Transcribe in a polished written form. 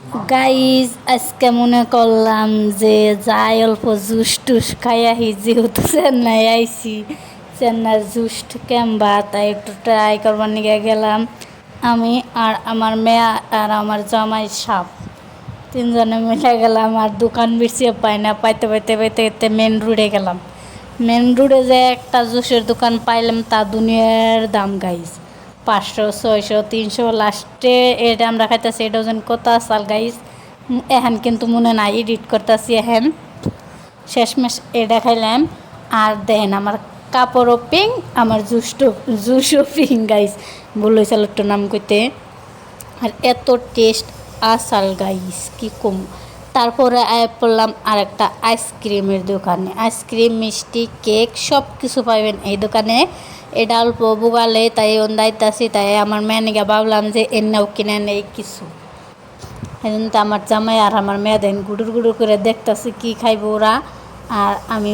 Guys আজকে মনে করলাম যে যাই অল্প জুস টুস খাই আহি, যেহেতু চেন্নাই আইছি চেন্নাইয়ের জুস ক্যাম্বা, তাই একটু ট্রাই করবার নিয়ে গেলাম। আমি আর আমার মেয়ে আর আমার জামাই সাপ তিনজনে মিলে গেলাম, আর দোকান বেশিও পাই না, পাইতে পাইতে পাইতে পাইতে মেন রোডে গেলাম। মেন রোডে যে একটা জুসের দোকান পাইলাম, তা দুনিয়ার দাম গাইজ, 500 600 300 লাস্টে এটা আমরা খাইতেছি। এটা ওজন কত আসাল গাইজ এখন কিন্তু মনে নাই, এডিট করতেছি এখন শেষমেশ এটা খাইলাম। আর দেখেন আমার কাপড়ও পিং, আমার জুসও পিং গাইজ, ভুল হয়েছিল একটু নাম কইতে। আর এত টেস্ট আসাল গাইস কি কম। তারপরে পড়লাম আর একটা আইসক্রিমের দোকানে, আইসক্রিম মিষ্টি কেক সব কিছু পাইবেন এই দোকানে। এটা অল্প বুগালে তাই দাইতাছি, তাই আমার মেয়েনিকে ভাবলাম যে এনাও কিনে নেই কিছু। এই জন্য তো আমার জামাই আর আমার মেয়ে দেন গুডুর গুডুর করে দেখতেছি কি খাইব ওরা। আর আমি